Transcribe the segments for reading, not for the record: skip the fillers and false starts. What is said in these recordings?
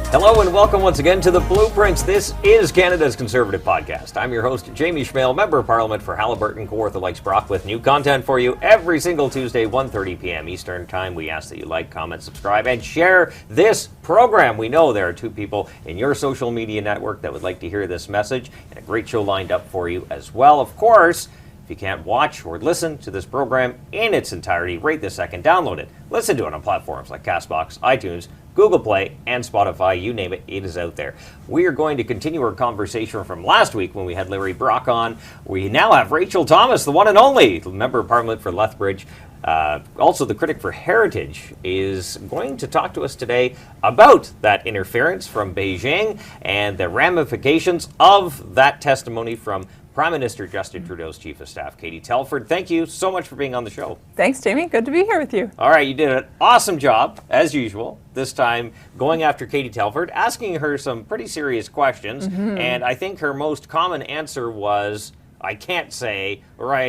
Hello and welcome once again to The Blueprints. This is Canada's Conservative Podcast. I'm your host, Jamie Schmale, Member of Parliament for Haliburton, Kawartha Lakes, Brock, with new content for you every single Tuesday, 1:30 p.m. Eastern Time. We ask that you like, comment, subscribe, and share this program. We know there are two people in your social media network that would like to hear this message, and a great show lined up for you as well. Of course, if you can't watch or listen to this program in its entirety, right this second, download it. Listen to it on platforms like CastBox, iTunes, Google Play, and Spotify. You name it, it is out there. We are going to continue our conversation from last week when we had Larry Brock on. We now have Rachel Thomas, the one and only Member of Parliament for Lethbridge. Also, the critic for Heritage is going to talk to us today about that interference from Beijing and the ramifications of that testimony from Prime Minister Justin Trudeau's Chief of Staff, Katie Telford. Thank you so much for being on the show. Thanks, Jamie. Good to be here with you. All right, you did an awesome job, as usual, this time going after Katie Telford, asking her some pretty serious questions, and I think her most common answer was, I can't say, or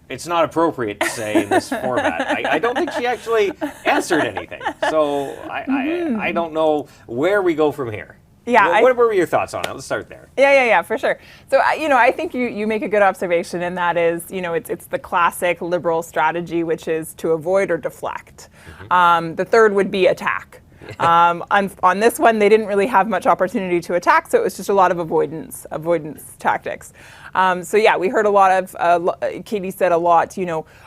it's not appropriate to say in this format. I don't think she actually answered anything, so I don't know where we go from here. Yeah, what were your thoughts on it? Let's start there. Yeah, for sure. So, I think you make a good observation, and that is, it's the classic Liberal strategy, which is to avoid or deflect. The third would be attack. On this one, they didn't really have much opportunity to attack, so it was just a lot of avoidance tactics. We heard a lot of, Katie said a lot,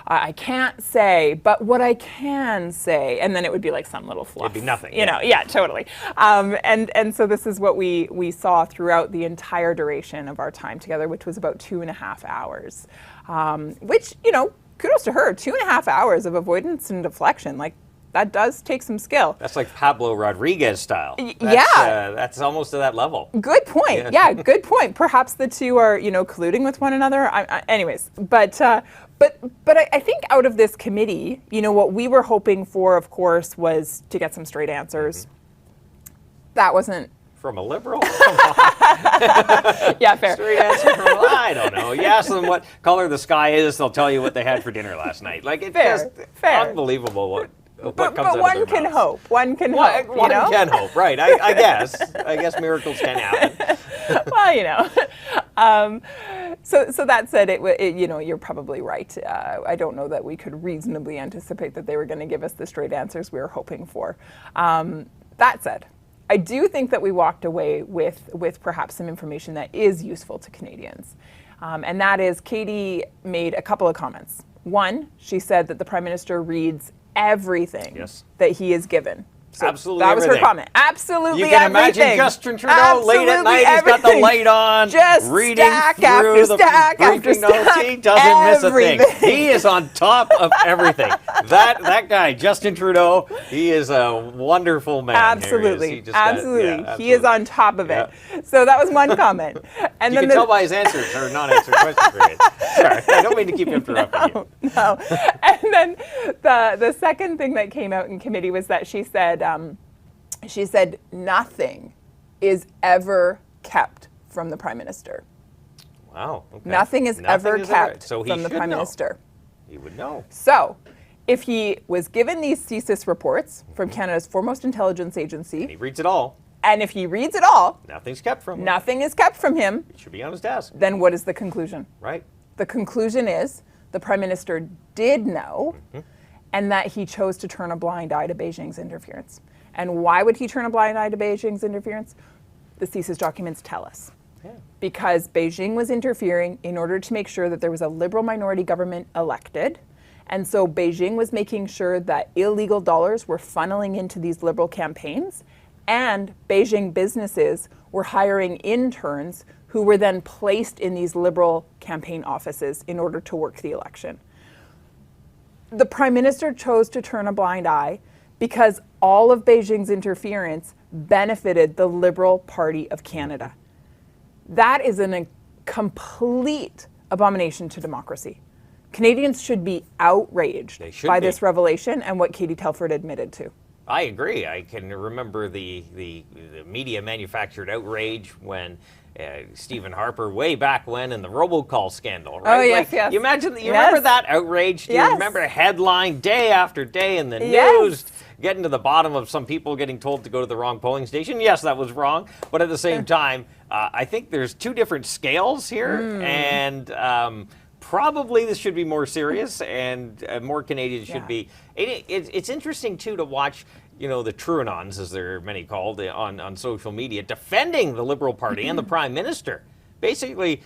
I can't say, but what I can say, and then it would be like some little fluff. It'd be nothing. Yeah, totally. And so this is what we saw throughout the entire duration of our time together, which was about 2.5 hours, which, kudos to her, 2.5 hours of avoidance and deflection, that does take some skill. That's like Pablo Rodriguez style. That's almost to that level. Good point. Yeah, good point. Perhaps the two are, colluding with one another. Anyways, but I think out of this committee, what we were hoping for, of course, was to get some straight answers. That wasn't. From a Liberal? Come on. Yeah, fair. Straight answer from, I don't know. You ask them what color the sky is, they'll tell you what they had for dinner last night. It's just unbelievable what but comes out one of their can mouths. hope. One can hope. One can hope, right. I guess miracles can happen. Well, so that said, you're probably right. I don't know that we could reasonably anticipate that they were going to give us the straight answers we were hoping for. That said, I do think that we walked away with perhaps some information that is useful to Canadians. And that is, Katie made a couple of comments. One, she said that the Prime Minister reads everything that he is given. So absolutely that was everything. her comment. Absolutely everything. You can everything. imagine Justin Trudeau late at night, he's got the light on, just reading stack through after the stack after briefing notes. stack. He doesn't miss a thing. Everything. He is on top of everything. That guy, Justin Trudeau, he is a wonderful man. Absolutely. Absolutely. He is on top of it. So that was one comment. And you then can tell by his answers or non-answer questions. Sorry, I don't mean to keep interrupting you. No. And then the second thing that came out in committee was that she said nothing is ever kept from the Prime Minister. Wow. Okay. Nothing is ever kept from the Prime Minister. He would know. So, if he was given these CSIS reports from Canada's foremost intelligence agency, and he reads it all, and if he reads it all, nothing's kept from him. Nothing is kept from him. It should be on his desk. Then what is the conclusion? Right. The conclusion is the Prime Minister did know, and that he chose to turn a blind eye to Beijing's interference. And why would he turn a blind eye to Beijing's interference? The CSIS documents tell us. Yeah. Because Beijing was interfering in order to make sure that there was a Liberal minority government elected. And so Beijing was making sure that illegal dollars were funneling into these Liberal campaigns, and Beijing businesses were hiring interns who were then placed in these Liberal campaign offices in order to work the election. The Prime Minister chose to turn a blind eye because all of Beijing's interference benefited the Liberal Party of Canada. That is a complete abomination to democracy. Canadians should be outraged by this revelation and what Katie Telford admitted to. I agree. I can remember the media manufactured outrage when Stephen Harper, way back when, in the robocall scandal, right? Oh, yes. You imagine, you remember that outrage? Do you remember a headline day after day in the news? getting to the bottom of some people getting told to go to the wrong polling station. Yes, that was wrong. But at the same time, I think there's two different scales here. And probably this should be more serious, and more Canadians should be. It's interesting, too, to watch, the Truanons, as there are many called, on social media, defending the Liberal Party and the Prime Minister. Basically,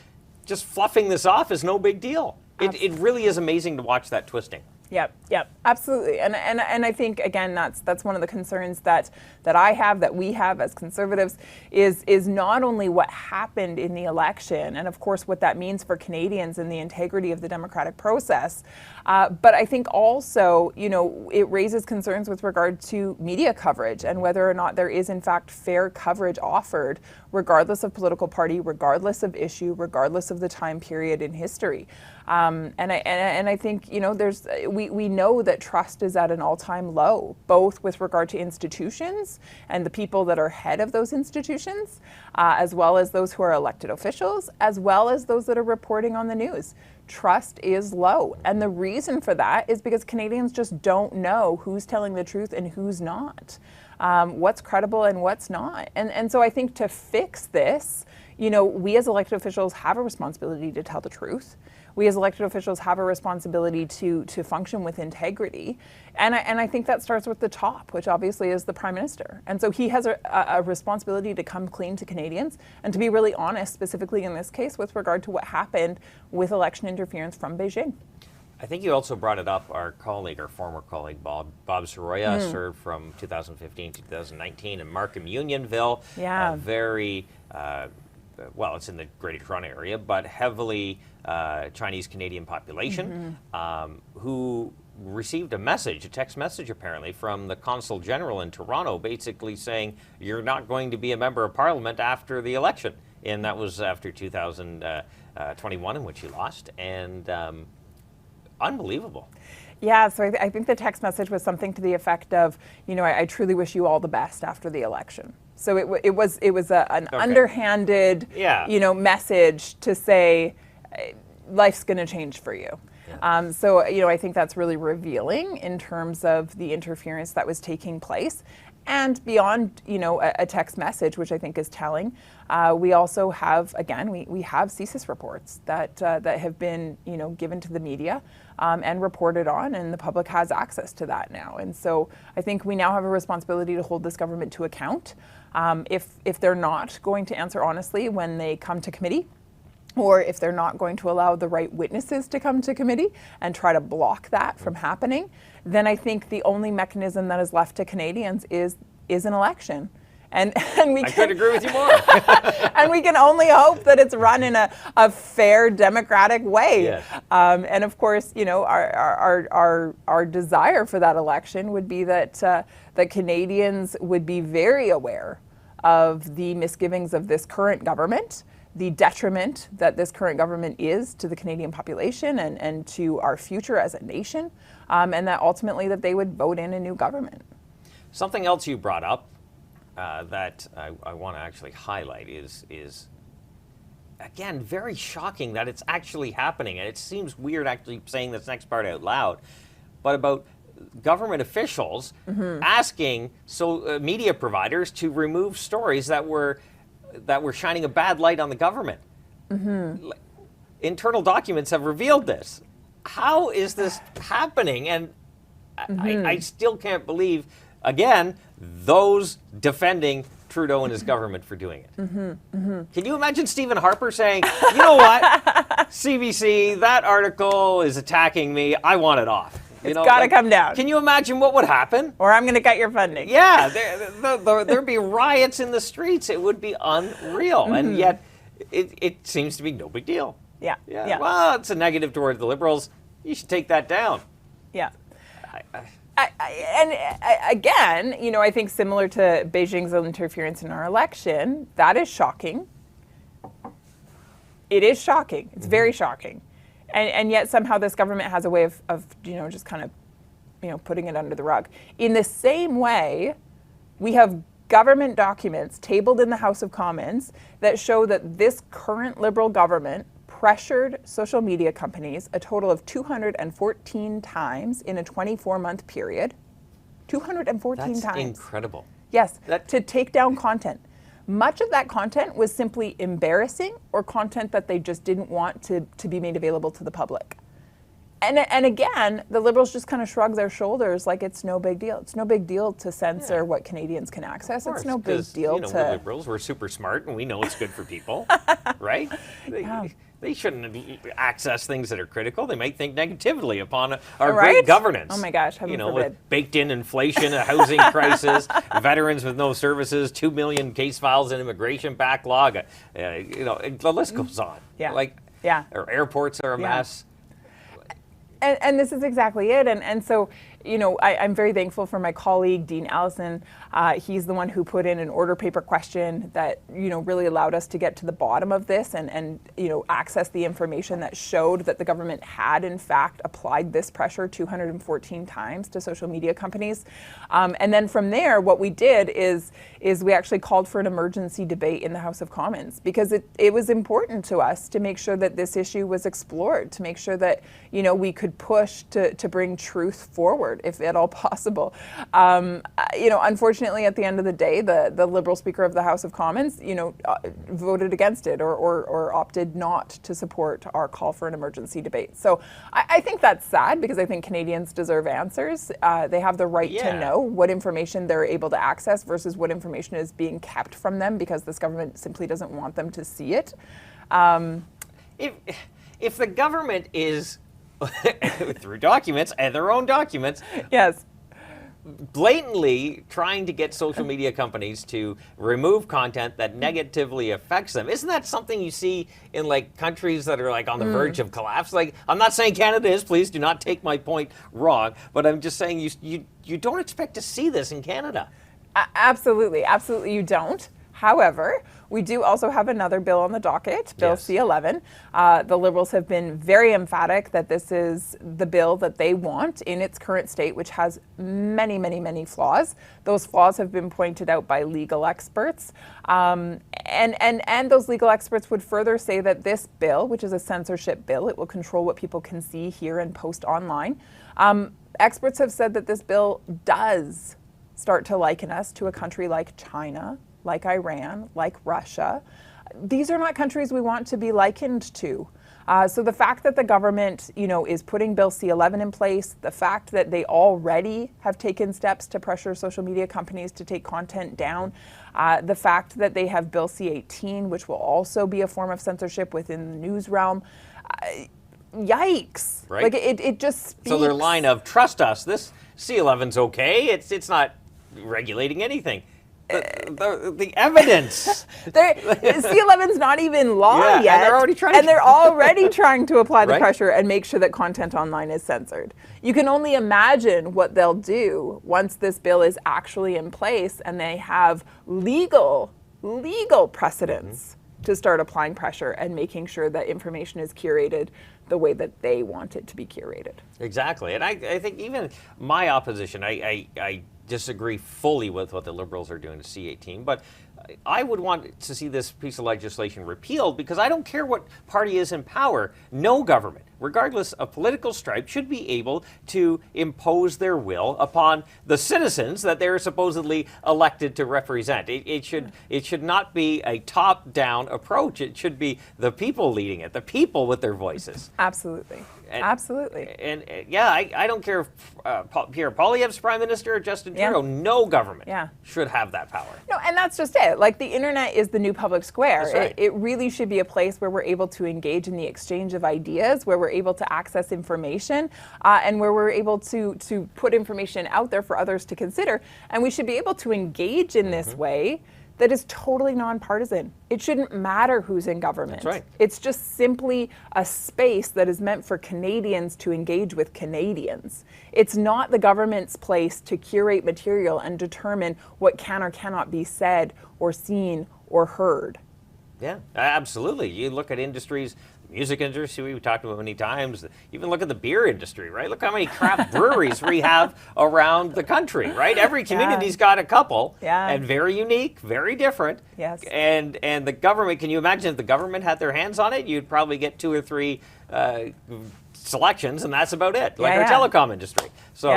just fluffing this off is no big deal. It really is amazing to watch that twisting. Yep, absolutely. And I think, again, that's one of the concerns that I have, that we have as Conservatives, is not only what happened in the election, and of course what that means for Canadians and the integrity of the democratic process, but I think also, it raises concerns with regard to media coverage and whether or not there is in fact fair coverage offered, regardless of political party, regardless of issue, regardless of the time period in history. And I think, we know that trust is at an all-time low, both with regard to institutions and the people that are head of those institutions, as well as those who are elected officials, as well as those that are reporting on the news. Trust is low. And the reason for that is because Canadians just don't know who's telling the truth and who's not, what's credible and what's not. And so I think to fix this, we as elected officials have a responsibility to tell the truth. We as elected officials have a responsibility to function with integrity. And I think that starts with the top, which obviously is the Prime Minister. And so he has a responsibility to come clean to Canadians and to be really honest, specifically in this case, with regard to what happened with election interference from Beijing. I think you also brought it up, our former colleague, Bob Soroya, served from 2015 to 2019 in Markham Unionville. Yeah. Very, it's in the Greater Toronto area, but heavily Chinese-Canadian population, who received a text message apparently, from the Consul General in Toronto, basically saying, you're not going to be a member of Parliament after the election. And that was after 2021, in which he lost. And unbelievable. Yeah, so I think the text message was something to the effect of, I truly wish you all the best after the election. So it was an underhanded, message to say, life's going to change for you. Yeah. So I think that's really revealing in terms of the interference that was taking place. And beyond, a text message, which I think is telling, we also have, again, we have CSIS reports that have been, given to the media and reported on, and the public has access to that now. And so I think we now have a responsibility to hold this government to account. If they're not going to answer honestly when they come to committee, or if they're not going to allow the right witnesses to come to committee and try to block that from happening, then I think the only mechanism that is left to Canadians is an election. And we I couldn't agree with you more. And we can only hope that it's run in a fair, democratic way. Yes. And of course, our desire for that election would be that Canadians would be very aware of the misgivings of this current government, the detriment that this current government is to the Canadian population and to our future as a nation, and that ultimately that they would vote in a new government. Something else you brought up that I want to actually highlight is again, very shocking that it's actually happening. And it seems weird actually saying this next part out loud, but about government officials asking media providers to remove stories that were shining a bad light on the government. Internal documents have revealed this. How is this happening? And I still can't believe, again, those defending Trudeau and his government for doing it. Can you imagine Stephen Harper saying, you know what, CBC, that article is attacking me, I want it off. It's got to come down. Can you imagine what would happen? Or I'm going to cut your funding. Yeah, there'd be riots in the streets. It would be unreal. And yet, it seems to be no big deal. Yeah. Well, it's a negative toward the Liberals. You should take that down. Yeah. Again, I think similar to Beijing's interference in our election, that is shocking. It is shocking. It's very shocking. And yet somehow this government has a way of just kind of, putting it under the rug. In the same way, we have government documents tabled in the House of Commons that show that this current Liberal government pressured social media companies a total of 214 times in a 24-month period. 214 That's times. incredible. Yes, to take down content. Much of that content was simply embarrassing or content that they just didn't want to be made available to the public. And again, the Liberals just kind of shrug their shoulders like it's no big deal. It's no big deal to censor what Canadians can access. Course, it's no big deal to... we're Liberals, we're super smart, and we know it's good for people, right? They shouldn't access things that are critical. They might think negatively upon our great governance. Oh my gosh, heaven forbid. With baked-in inflation, a housing crisis, veterans with no services, 2 million case files in immigration backlog. The list goes on. Our airports are a mess. And this is exactly it. And so, I'm very thankful for my colleague, Dean Allison. He's the one who put in an order paper question that, really allowed us to get to the bottom of this and access the information that showed that the government had, in fact, applied this pressure 214 times to social media companies. And then from there, what we did is we actually called for an emergency debate in the House of Commons because it was important to us to make sure that this issue was explored, to make sure that, we could push to bring truth forward, if at all possible. Unfortunately, at the end of the day, the Liberal Speaker of the House of Commons, voted against it or opted not to support our call for an emergency debate. So I think that's sad because I think Canadians deserve answers. They have the right to know what information they're able to access versus what information is being kept from them because this government simply doesn't want them to see it. If the government is through documents and their own documents, yes, blatantly trying to get social media companies to remove content that negatively affects them. Isn't that something you see in countries that are on the verge of collapse? I'm not saying Canada is, please do not take my point wrong, but I'm just saying you don't expect to see this in Canada. Absolutely you don't. However, we do also have another bill on the docket, Bill C-11. The Liberals have been very emphatic that this is the bill that they want in its current state, which has many, many, many flaws. Those flaws have been pointed out by legal experts. And those legal experts would further say that this bill, which is a censorship bill, it will control what people can see, hear, and post online. Experts have said that this bill does start to liken us to a country like China, like Iran, like Russia. These are not countries we want to be likened to. So the fact that the government, is putting Bill C-11 in place, the fact that they already have taken steps to pressure social media companies to take content down, the fact that they have Bill C-18, which will also be a form of censorship within the news realm, yikes. Right. It just speaks. So their line of, trust us, this C-11's okay, it's not regulating anything. The evidence. C-11's not even law yet. And they're already trying to apply the pressure and make sure that content online is censored. You can only imagine what they'll do once this bill is actually in place and they have legal precedents to start applying pressure and making sure that information is curated the way that they want it to be curated. Exactly. And I think even my opposition, I disagree fully with what the Liberals are doing to C-18, but I would want to see this piece of legislation repealed because I don't care what party is in power. No government, regardless of political stripe, should be able to impose their will upon the citizens that they're supposedly elected to represent. It should not be a top-down approach. It should be the people leading it, the people with their voices. Absolutely. Absolutely. And I don't care if Pierre Poilievre's prime minister or Justin Trudeau. No government should have that power. No, and that's just it. The internet is the new public square. That's right. It really should be a place where we're able to engage in the exchange of ideas, where we're able to access information, and where we're able to put information out there for others to consider. And we should be able to engage in this way that is totally nonpartisan. It shouldn't matter who's in government. That's right. It's just simply a space that is meant for Canadians to engage with Canadians. It's not the government's place to curate material and determine what can or cannot be said or seen or heard. Yeah, absolutely. You look at industries, music industry we've talked about many times, even look at the beer industry, right? Look how many craft breweries we have around the country, right? Every community's got a couple, and very unique, very different. Yes. And the government, can you imagine if the government had their hands on it, you'd probably get 2 or 3 selections, and that's about it. Like Yeah, our yeah. telecom industry. So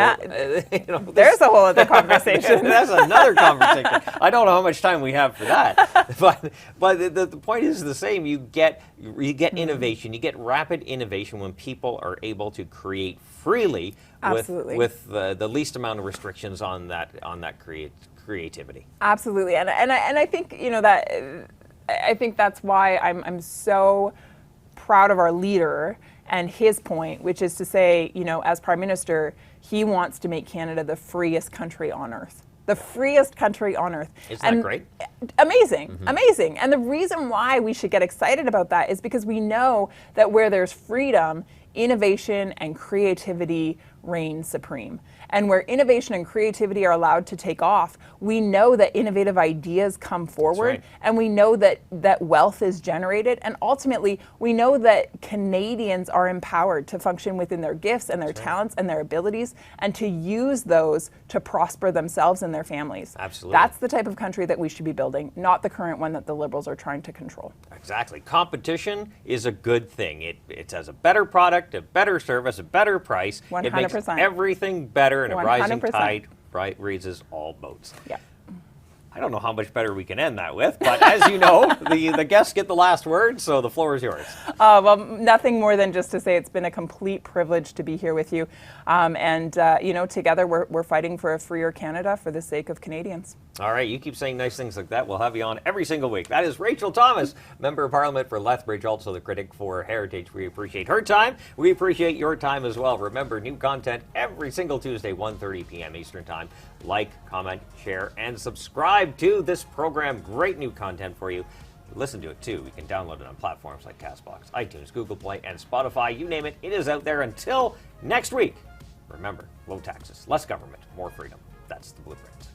There's a whole other conversation. that's another conversation. I don't know how much time we have for that, but the point is the same. You get innovation. You get rapid innovation when people are able to create freely with the least amount of restrictions on that creativity. Absolutely, and I think that I think that's why I'm so proud of our leader and his point, which is to say, as Prime Minister, he wants to make Canada the freest country on earth. The freest country on earth. Isn't that great? Amazing, amazing. And the reason why we should get excited about that is because we know that where there's freedom, innovation and creativity reign supreme. And where innovation and creativity are allowed to take off, we know that innovative ideas come forward, right. and we know that wealth is generated, and ultimately we know that Canadians are empowered to function within their gifts and their talents and their abilities, and to use those to prosper themselves and their families. Absolutely. That's the type of country that we should be building, not the current one that the Liberals are trying to control. Exactly. Competition is a good thing. It has a better product, a better service, a better price. 100%. It makes everything better, and a rising 100%. tide raises all boats. Yeah. I don't know how much better we can end that with, but as you know, the guests get the last word, so the floor is yours. Well, nothing more than just to say it's been a complete privilege to be here with you. Together we're fighting for a freer Canada for the sake of Canadians. All right, you keep saying nice things like that. We'll have you on every single week. That is Rachel Thomas, Member of Parliament for Lethbridge, also the critic for Heritage. We appreciate her time. We appreciate your time as well. Remember, new content every single Tuesday, 1:30 p.m. Eastern Time. Like, comment, share, and subscribe to this program. Great new content for you. Listen to it, too. You can download it on platforms like CastBox, iTunes, Google Play, and Spotify. You name it, it is out there. Until next week, remember, low taxes, less government, more freedom. That's the blueprint.